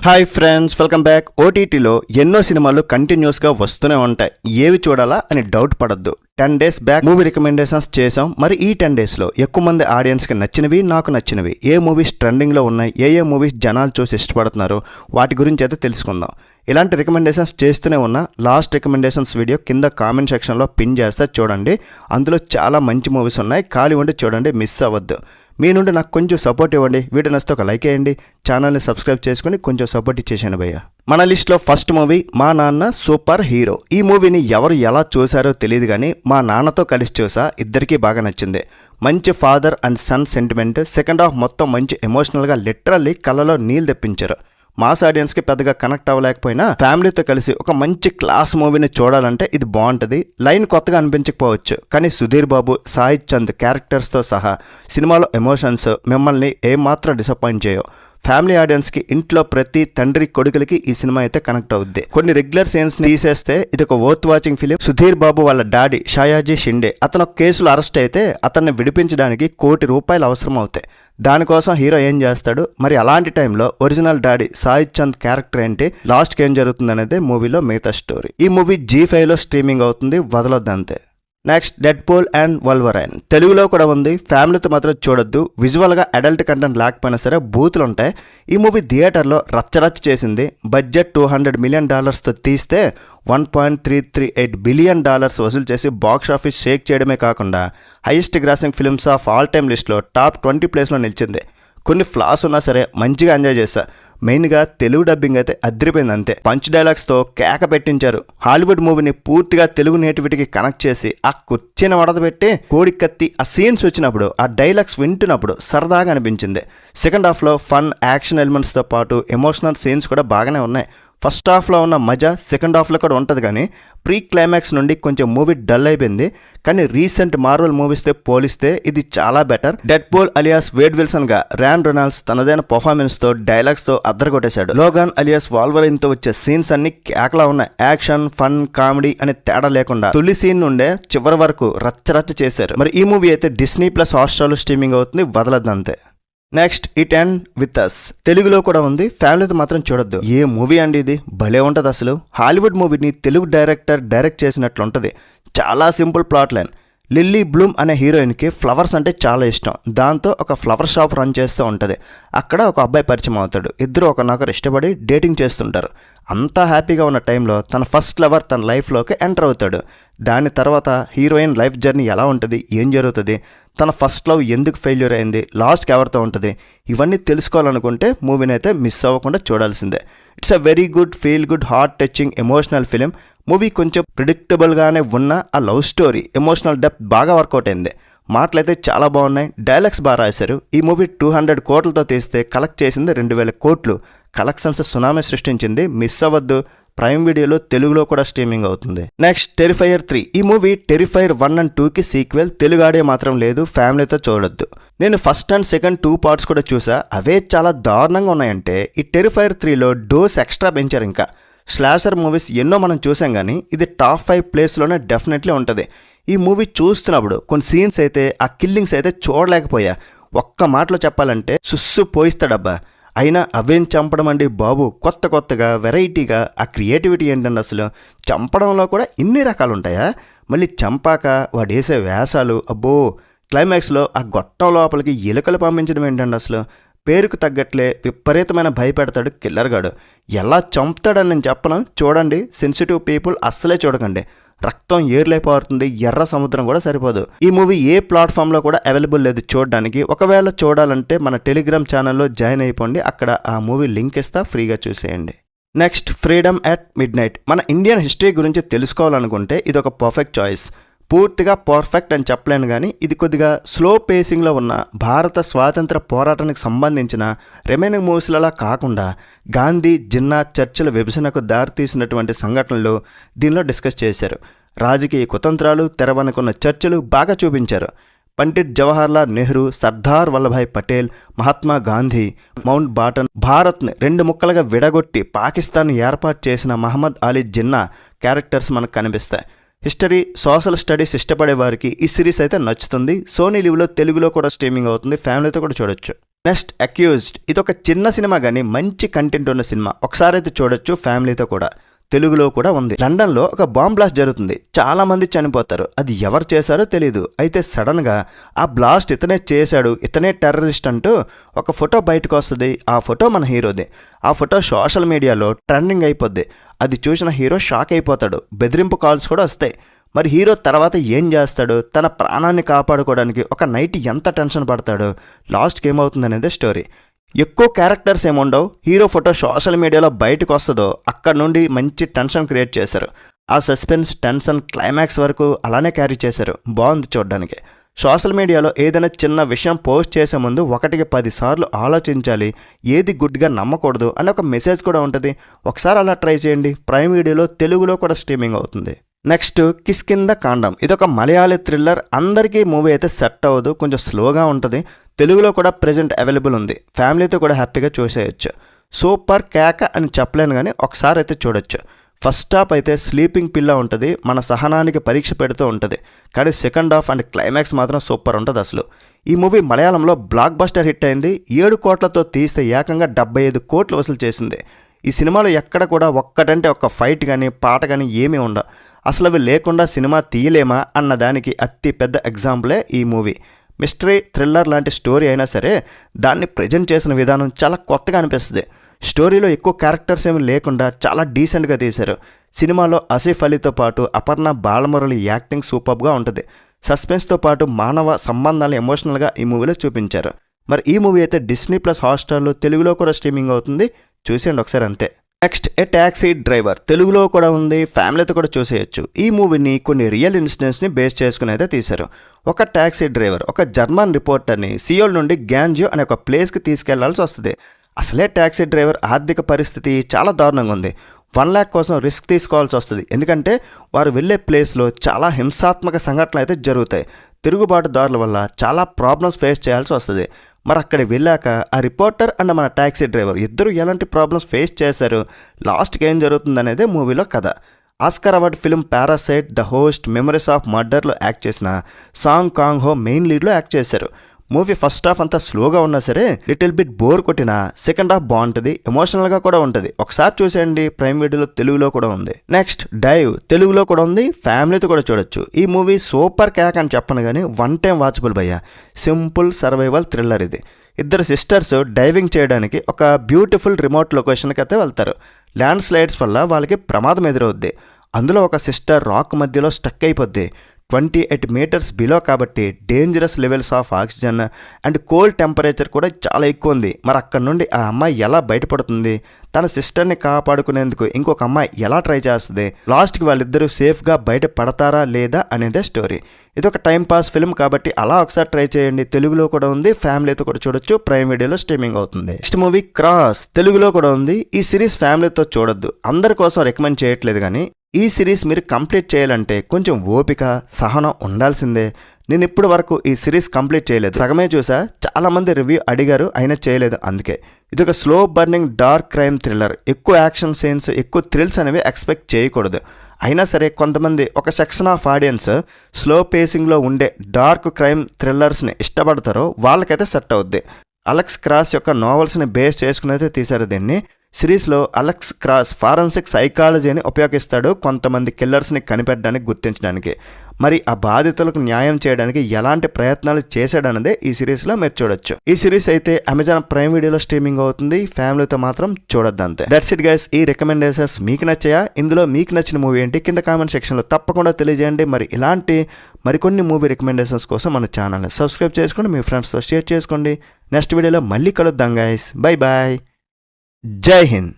Hi friends, welcome back. ఓటీటీలో ఎన్నో సినిమాలు కంటిన్యూస్గా వస్తూనే ఉంటాయి. ఏవి చూడాలా అని డౌట్ పడద్దు. 10 days బ్యాక్ మూవీ రికమెండేషన్స్ చేసాం. మరి ఈ 10 daysలో ఎక్కువ మంది ఆడియన్స్కి నచ్చినవి, నాకు నచ్చినవి, ఏ మూవీస్ ట్రెండింగ్లో ఉన్నాయి, ఏ మూవీస్ జనాలు చూసి ఇష్టపడుతున్నారు, వాటి గురించి అయితే తెలుసుకుందాం. ఇలాంటి రికమెండేషన్స్ చేస్తూనే ఉన్నా. లాస్ట్ రికమెండేషన్స్ వీడియో కింద కామెంట్ సెక్షన్లో పిన్ చేస్తే చూడండి. అందులో చాలా మంచి మూవీస్ ఉన్నాయి. ఖాళీ ఉండి చూడండి, మిస్ అవ్వద్దు. మీ నుండి నాకు కొంచెం సపోర్ట్ ఇవ్వండి. వీడియో నచ్చితే ఒక లైక్ వేయండి, ఛానల్ని సబ్స్క్రైబ్ చేసుకుని కొంచెం సపోర్ట్ ఇచ్చేసాను భయ్య. మన లిస్ట్లో ఫస్ట్ మూవీ మా నాన్న సూపర్ హీరో. ఈ మూవీని ఎవరు ఎలా చూసారో తెలియదు కానీ మా నాన్నతో కలిసి చూసా. ఇద్దరికీ బాగా నచ్చింది. మంచి father and son sentiment. Second half మొత్తం మంచి ఎమోషనల్గా, లిటరల్లీ కళ్ళలో నీళ్ళు తెప్పించారు. మాస్ ఆడియన్స్కి పెద్దగా కనెక్ట్ అవ్వలేకపోయినా ఫ్యామిలీతో కలిసి ఒక మంచి క్లాస్ మూవీని చూడాలంటే ఇది బాగుంటుంది. లైన్ కొత్తగా అనిపించకపోవచ్చు, కానీ సుధీర్ బాబు, సాయి చంద్ క్యారెక్టర్స్తో సహా సినిమాలో ఎమోషన్స్ మిమ్మల్ని ఏమాత్రం డిసప్పాయింట్ చేయవు. ఫ్యామిలీ ఆడియన్స్కి, ఇంట్లో ప్రతి తండ్రి కొడుకులకి ఈ సినిమా అయితే కనెక్ట్ అవుద్ది. కొన్ని రెగ్యులర్ సీన్స్ తీసేస్తే ఇది ఒక worth watching film. Sudheer Babu వాళ్ళ డాడీ షాయాజీ షిండే అతను కేసులో అరెస్ట్ అయితే అతన్ని విడిపించడానికి ₹1 కోటి అవసరం అవుతాయి. దానికోసం హీరో ఏం చేస్తాడు? మరి అలాంటి టైంలో original daddy Sai Chand character ఏంటి, లాస్ట్కి ఏం జరుగుతుంది అనేది మూవీలో మిగతా స్టోరీ. ఈ మూవీ G5లో స్ట్రీమింగ్ అవుతుంది, వదలొద్దంతే. Next Deadpool and Wolverine. తెలుగులో కూడా ఉంది. ఫ్యామిలీతో మాత్రం చూడొద్దు. విజువల్గా అడల్ట్ కంటెంట్ లేకపోయినా సరే బూతులు ఉంటాయి. ఈ మూవీ థియేటర్లో రచ్చరచ్చ చేసింది. బడ్జెట్ $200 million తీస్తే $1.338 billion వసూలు చేసి బాక్స్ ఆఫీస్ షేక్ చేయడమే కాకుండా highest grossing films of all time లిస్ట్లో టాప్ 20 ప్లేస్లో నిలిచింది. కొన్ని ఫ్లాస్ ఉన్నా సరే మంచిగా ఎంజాయ్ చేశా. మెయిన్గా తెలుగు డబ్బింగ్ అయితే అదిరిపోయింది అంతే. పంచ్ డైలాగ్స్తో కేక పెట్టించారు. హాలీవుడ్ మూవీని పూర్తిగా తెలుగు నేటివిటీకి కనెక్ట్ చేసి ఆ కుర్చీని వడదపెట్టి కోడి కత్తి ఆ సీన్స్ వచ్చినప్పుడు, ఆ డైలాగ్స్ వింటున్నప్పుడు సరదాగా అనిపించింది. సెకండ్ హాఫ్లో ఫన్, యాక్షన్ ఎలిమెంట్స్తో పాటు ఎమోషనల్ సీన్స్ కూడా బాగానే ఉన్నాయి. ఫస్ట్ హాఫ్లో ఉన్న మజా సెకండ్ హాఫ్లో కూడా ఉంటుంది, కానీ ప్రీ క్లైమాక్స్ నుండి కొంచెం మూవీ డల్ అయిపోయింది. కానీ రీసెంట్ మార్వెల్ మూవీస్తో పోలిస్తే ఇది చాలా బెటర్. డెడ్పూల్ అలియాస్ వేడ్ విల్సన్గా ర్యాన్ రెనాల్డ్స్ తనదైన పర్ఫార్మెన్స్తో, డైలాగ్స్తో అద్దరగొట్టేశాడు. లోగాన్ అలియాస్ వాల్వరైన్తో వచ్చే సీన్స్ అన్ని కేకలా ఉన్నాయి. యాక్షన్, ఫన్, కామెడీ అనే తేడా లేకుండా తొలి సీన్ నుండే చివరి వరకు రచ్చరచ్చ చేశారు. మరి ఈ మూవీ అయితే Disney+ హాట్స్టార్లో స్ట్రీమింగ్ అవుతుంది, వదలద్దంతే. Next it ends with us. తెలుగులో కూడా ఉంది. ఫ్యామిలీతో మాత్రం చూడొద్దు. ఏ మూవీ అండి ఇది, భలే ఉంటుంది అసలు. హాలీవుడ్ మూవీని తెలుగు డైరెక్టర్ డైరెక్ట్ చేసినట్లుంటుంది. చాలా simple plot line. Lily Bloom అనే హీరోయిన్కి ఫ్లవర్స్ అంటే చాలా ఇష్టం. దాంతో ఒక ఫ్లవర్ షాప్ రన్ చేస్తూ ఉంటుంది. అక్కడ ఒక అబ్బాయి పరిచయం అవుతాడు. ఇద్దరు ఒకరినొకరు ఇష్టపడి డేటింగ్ చేస్తుంటారు. అంతా హ్యాపీగా ఉన్న టైంలో తన ఫస్ట్ లవర్ తన లైఫ్లోకి ఎంటర్ అవుతాడు. దాని తర్వాత హీరోయిన్ లైఫ్ జర్నీ ఎలా ఉంటుంది, ఏం జరుగుతుంది, తన ఫస్ట్ లవ్ ఎందుకు ఫెయిల్యూర్ అయింది, లాస్ట్కి ఎవరితో ఉంటుంది, ఇవన్నీ తెలుసుకోవాలనుకుంటే మూవీని అయితే మిస్ అవ్వకుండా చూడాల్సిందే. It's a very good, feel good, heart touching, emotional film. Movie కొంచెం ప్రిడిక్టబుల్గానే ఉన్న ఆ లవ్ స్టోరీ, ఎమోషనల్ డెప్త్ బాగా వర్కౌట్ అయింది. మాటలైతే చాలా బాగున్నాయి. డైలాగ్స్ బాగా రాశారు. ఈ మూవీ 200 కోట్లతో తీస్తే కలెక్ట్ చేసింది 2000 కోట్లు. కలెక్షన్స్ సునామీ సృష్టించింది. మిస్ అవ్వద్దు. ప్రైమ్ వీడియోలో తెలుగులో కూడా స్ట్రీమింగ్ అవుతుంది. నెక్స్ట్ టెరిఫైయర్ 3. ఈ మూవీ టెరిఫైయర్ 1 and 2కి సీక్వెల్. తెలుగు ఆడే మాత్రం లేదు. ఫ్యామిలీతో చూడొద్దు. నేను ఫస్ట్ అండ్ సెకండ్ 2 parts కూడా చూసా. అవే చాలా దారుణంగా ఉన్నాయంటే ఈ టెరిఫైయర్ 3లో డోస్ ఎక్స్ట్రా పెంచారు. ఇంకా స్లాషర్ మూవీస్ ఎన్నో మనం చూసాం, కానీ ఇది టాప్ 5 ప్లేస్లోనే డెఫినెట్లీ ఉంటుంది. ఈ మూవీ చూస్తున్నప్పుడు కొన్ని సీన్స్ అయితే, ఆ కిల్లింగ్స్ అయితే చూడలేకపోయా. ఒక్క మాటలో చెప్పాలంటే సుస్సు పోయిస్తాడబ్బా. అయినా అవేం చంపడం అండి బాబు, కొత్తగా వెరైటీగా. ఆ క్రియేటివిటీ ఏంటండి అసలు. చంపడంలో కూడా ఇన్ని రకాలు ఉంటాయా? మళ్ళీ చంపాక వాడు వేసే వేషాలు, అబ్బో. క్లైమాక్స్లో ఆ గొట్టం లోపలికి ఎలుకలు పంపించడం ఏంటండి అసలు. పేరుకు తగ్గట్లే విపరీతమైన భయపెడతాడు కిల్లర్ గాడు. ఎలా చంపుతాడని నేను చెప్పను. చూడండి, సెన్సిటివ్ పీపుల్ అస్సలే చూడకండి. రక్తం ఏర్లైపోతుంది. ఎర్ర సముద్రం కూడా సరిపోదు. ఈ మూవీ ఏ ప్లాట్ఫామ్లో కూడా అవైలబుల్ లేదు చూడడానికి. ఒకవేళ చూడాలంటే మన టెలిగ్రామ్ ఛానల్లో జాయిన్ అయిపోండి. అక్కడ ఆ మూవీ లింక్ ఇస్తా, ఫ్రీగా చూసేయండి. Next freedom at mid night. మన ఇండియన్ హిస్టరీ గురించి తెలుసుకోవాలనుకుంటే ఇది ఒక పర్ఫెక్ట్ చాయిస్. పూర్తిగా పర్ఫెక్ట్ అని చెప్పలేను, కానీ ఇది కొద్దిగా స్లో పేసింగ్లో ఉన్న భారత స్వాతంత్ర పోరాటానికి సంబంధించిన రిమైనింగ్ మూవీస్లలా కాకుండా గాంధీ, జిన్నా, చర్చిల విభజనకు దారితీసినటువంటి సంఘటనలు దీనిలో డిస్కస్ చేశారు. రాజకీయ కుతంత్రాలు, తెరవనుకున్న చర్చలు బాగా చూపించారు. పండిట్ జవహర్లాల్ నెహ్రూ, సర్దార్ వల్లభాయ్ పటేల్, మహాత్మా గాంధీ, మౌంట్ బాటన్, భారత్ని 2 ముక్కలుగా విడగొట్టి పాకిస్తాన్ ఏర్పాటు చేసిన మహమ్మద్ అలీ జిన్నా క్యారెక్టర్స్ మనకు కనిపిస్తాయి. హిస్టరీ, సోషల్ స్టడీస్ ఇష్టపడే వారికి ఈ సిరీస్ అయితే నచ్చుతుంది. సోనీ లివ్లో తెలుగులో కూడా స్ట్రీమింగ్ అవుతుంది. ఫ్యామిలీతో కూడా చూడొచ్చు. Next accused. ఇది ఒక చిన్న సినిమా కానీ మంచి కంటెంట్ ఉన్న సినిమా. ఒకసారి అయితే చూడొచ్చు ఫ్యామిలీతో కూడా. తెలుగులో కూడా ఉంది. లండన్లో ఒక బాంబ్ బ్లాస్ట్ జరుగుతుంది. చాలా మంది చనిపోతారు. అది ఎవరు చేశారో తెలియదు. అయితే సడన్గా ఆ బ్లాస్ట్ ఇతనే చేశాడు, ఇతనే టెర్రరిస్ట్ అంటూ ఒక ఫోటో బయటకు వస్తుంది. ఆ ఫోటో మన హీరోది. ఆ ఫోటో సోషల్ మీడియాలో ట్రెండింగ్ అయిపోద్ది. అది చూసిన హీరో షాక్ అయిపోతాడు. బెదిరింపు కాల్స్ కూడా వస్తాయి. మరి హీరో తర్వాత ఏం చేస్తాడు, తన ప్రాణాన్ని కాపాడుకోవడానికి ఒక నైట్ ఎంత టెన్షన్ పడతాడు, లాస్ట్కి ఏమవుతుందనేదే స్టోరీ. ఎక్కువ క్యారెక్టర్స్ ఏముండవు. హీరో ఫోటో సోషల్ మీడియాలో బయటకు వస్తుందో అక్కడ నుండి మంచి టెన్షన్ క్రియేట్ చేశారు. ఆ సస్పెన్స్, టెన్షన్, క్లైమాక్స్ వరకు అలానే క్యారీ చేశారు. బాగుంది చూడడానికి. సోషల్ మీడియాలో ఏదైనా చిన్న విషయం పోస్ట్ చేసే ముందు 1కి 10 సార్లు ఆలోచించాలి, ఏది గుడ్గా నమ్మకూడదు అని ఒక మెసేజ్ కూడా ఉంటుంది. ఒకసారి అలా ట్రై చేయండి. ప్రైమ్ వీడియోలో తెలుగులో కూడా స్ట్రీమింగ్ అవుతుంది. నెక్స్ట్ కిష్కింధ కాండం. ఇదొక మలయాళీ థ్రిల్లర్. అందరికీ మూవీ అయితే సెట్ అవ్వదు, కొంచెం స్లోగా ఉంటుంది. తెలుగులో కూడా ప్రెజెంట్ అవైలబుల్ ఉంది. ఫ్యామిలీతో కూడా హ్యాపీగా చూసేయచ్చు. సూపర్ కేక అని చెప్పలేను కానీ ఒకసారి అయితే చూడొచ్చు. ఫస్ట్ హాఫ్ అయితే స్లీపింగ్ పిల్ల ఉంటుంది, మన సహనానికి పరీక్ష పెడుతూ ఉంటుంది. కానీ సెకండ్ హాఫ్ అండ్ క్లైమాక్స్ మాత్రం సూపర్ ఉంటుంది అసలు. ఈ మూవీ మలయాళంలో బ్లాక్ బస్టర్ హిట్ అయింది. 7 కోట్లతో తీస్తే ఏకంగా 75 కోట్లు వసూలు చేసింది. ఈ సినిమాలో ఎక్కడ కూడా ఒక్కటంటే ఒక్క ఫైట్ కానీ పాట కానీ ఏమీ ఉండవు. అసలు అవి లేకుండా సినిమా తీయలేమా అన్నదానికి అతి పెద్ద ఎగ్జాంపులే ఈ మూవీ. మిస్టరీ థ్రిల్లర్ లాంటి స్టోరీ అయినా సరే దాన్ని ప్రజెంట్ చేసిన విధానం చాలా కొత్తగా అనిపిస్తుంది. స్టోరీలో ఎక్కువ క్యారెక్టర్స్ ఏమి లేకుండా చాలా డీసెంట్గా తీశారు. సినిమాలో ఆసిఫ్ అలీతో పాటు అపర్ణ బాలమురళి యాక్టింగ్ సూపర్గా ఉంటుంది. సస్పెన్స్తో పాటు మానవ సంబంధాలను ఎమోషనల్గా ఈ మూవీలో చూపించారు. మరి ఈ మూవీ అయితే Disney+ హాట్‌స్టార్లో తెలుగులో కూడా స్ట్రీమింగ్ అవుతుంది. చూసేయండి ఒకసారి అంతే. నెక్స్ట్ ఏ ట్యాక్సీ డ్రైవర్. తెలుగులో కూడా ఉంది, ఫ్యామిలీతో కూడా చూసేయచ్చు. ఈ మూవీని కొన్ని రియల్ ఇన్సిడెంట్స్ని బేస్ చేసుకుని అయితే తీశారు. ఒక ట్యాక్సీ డ్రైవర్ ఒక జర్మన్ రిపోర్టర్ని సియోల్ నుండి గ్యాన్జియో అనే ఒక ప్లేస్కి తీసుకెళ్లాల్సి వస్తుంది. అసలే ట్యాక్సీ డ్రైవర్ ఆర్థిక పరిస్థితి చాలా దారుణంగా ఉంది. 1 lakh కోసం రిస్క్ తీసుకోవాల్సి వస్తుంది. ఎందుకంటే వారు వెళ్ళే ప్లేస్లో చాలా హింసాత్మక సంఘటనలు అయితే జరుగుతాయి. తిరుగుబాటుదారుల వల్ల చాలా ప్రాబ్లమ్స్ ఫేస్ చేయాల్సి వస్తుంది. మరి అక్కడ వెళ్ళాక ఆ రిపోర్టర్ అండ్ మన ట్యాక్సీ డ్రైవర్ ఇద్దరు ఎలాంటి ప్రాబ్లమ్స్ ఫేస్ చేశారు, లాస్ట్కి ఏం జరుగుతుంది అనేది మూవీలో కథ. Oscar award film parasite, the host, memories of మర్డర్లో యాక్ట్ చేసిన సాంగ్ కాంగ్ హో మెయిన్ లీడ్లో యాక్ట్ చేశారు. మూవీ ఫస్ట్ హాఫ్ అంతా స్లోగా ఉన్నా సరే లిటిల్ బిట్ బోర్ కొట్టినా సెకండ్ హాఫ్ బాగుంటుంది, ఎమోషనల్గా కూడా ఉంటుంది. ఒకసారి చూసేయండి. ప్రైమ్ వీడియోలో తెలుగులో కూడా ఉంది. Next dive. తెలుగులో కూడా ఉంది, ఫ్యామిలీతో కూడా చూడొచ్చు. ఈ మూవీ సూపర్ క్యాక్ అని చెప్పను కానీ 1 time వాచబుల్ భయ్యా. సింపుల్ సర్వైవల్ థ్రిల్లర్ ఇది. ఇద్దరు సిస్టర్స్ డైవింగ్ చేయడానికి ఒక బ్యూటిఫుల్ రిమోట్ లొకేషన్కి అయితే వెళ్తారు. ల్యాండ్ స్లైడ్స్ వల్ల వాళ్ళకి ప్రమాదం ఎదురవుద్ది. అందులో ఒక సిస్టర్ రాక్ మధ్యలో స్టక్ అయిపోద్ది. 28 meters బిలో కాబట్టి dangerous levels of oxygen and cold temperature కూడా చాలా ఎక్కువ ఉంది. మరి అక్కడ నుండి ఆ అమ్మాయి ఎలా బయటపడుతుంది, తన సిస్టర్ని కాపాడుకునేందుకు ఇంకొక అమ్మాయి ఎలా ట్రై చేస్తుంది, లాస్ట్కి వాళ్ళిద్దరూ సేఫ్గా బయట పడతారా లేదా అనేదే స్టోరీ. ఇది ఒక టైంపాస్ ఫిల్మ్ కాబట్టి అలా ఒకసారి ట్రై చేయండి. తెలుగులో కూడా ఉంది, ఫ్యామిలీతో కూడా చూడొచ్చు. ప్రైమ్ వీడియోలో స్ట్రీమింగ్ అవుతుంది. Next movie cross. తెలుగులో కూడా ఉంది. ఈ సిరీస్ ఫ్యామిలీతో చూడొద్దు, అందరి కోసం రికమెండ్ చేయట్లేదు. కానీ ఈ సిరీస్ మీరు కంప్లీట్ చేయాలంటే కొంచెం ఓపిక, సహనం ఉండాల్సిందే. నేను ఇప్పటి వరకు ఈ సిరీస్ కంప్లీట్ చేయలేదు, సగమే చూసా. చాలామంది రివ్యూ అడిగారు, అయినా చేయలేదు. అందుకే ఇది ఒక slow burning dark crime thriller. ఎక్కువ యాక్షన్ సీన్స్, ఎక్కువ థ్రిల్స్ అనేవి ఎక్స్పెక్ట్ చేయకూడదు. అయినా సరే కొంతమంది ఒక సెక్షన్ ఆఫ్ ఆడియన్స్ స్లో పేసింగ్లో ఉండే డార్క్ క్రైమ్ థ్రిల్లర్స్ని ఇష్టపడతారో వాళ్ళకైతే సెట్ అవుద్ది. అలెక్స్ క్రాస్ యొక్క నావెల్స్ని బేస్ చేసుకుని అయితే తీశారు దీన్ని. సిరీస్లో అలెక్స్ క్రాస్ ఫారెన్సిక్ సైకాలజీని ఉపయోగిస్తాడు కొంతమంది కిల్లర్స్ని కనిపెట్టడానికి, గుర్తించడానికి. మరి ఆ బాధితులకు న్యాయం చేయడానికి ఎలాంటి ప్రయత్నాలు చేశాడన్నదే ఈ సిరీస్లో మీరు చూడొచ్చు. ఈ సిరీస్ అయితే అమెజాన్ ప్రైమ్ వీడియోలో స్ట్రీమింగ్ అవుతుంది. ఫ్యామిలీతో మాత్రం చూడొద్దు అంతే. That's it guys. ఈ రికమెండేషన్స్ మీకు నచ్చాయా? ఇందులో మీకు నచ్చిన మూవీ ఏంటి కింద కామెంట్ సెక్షన్లో తప్పకుండా తెలియజేయండి. మరి ఇలాంటి మరికొన్ని మూవీ రికమెండేషన్స్ కోసం మన ఛానల్ని సబ్స్క్రైబ్ చేసుకోండి, మీ ఫ్రెండ్స్తో షేర్ చేసుకోండి. నెక్స్ట్ వీడియోలో మళ్ళీ కలుద్దాం గైస్. Bye bye. జై హింద్.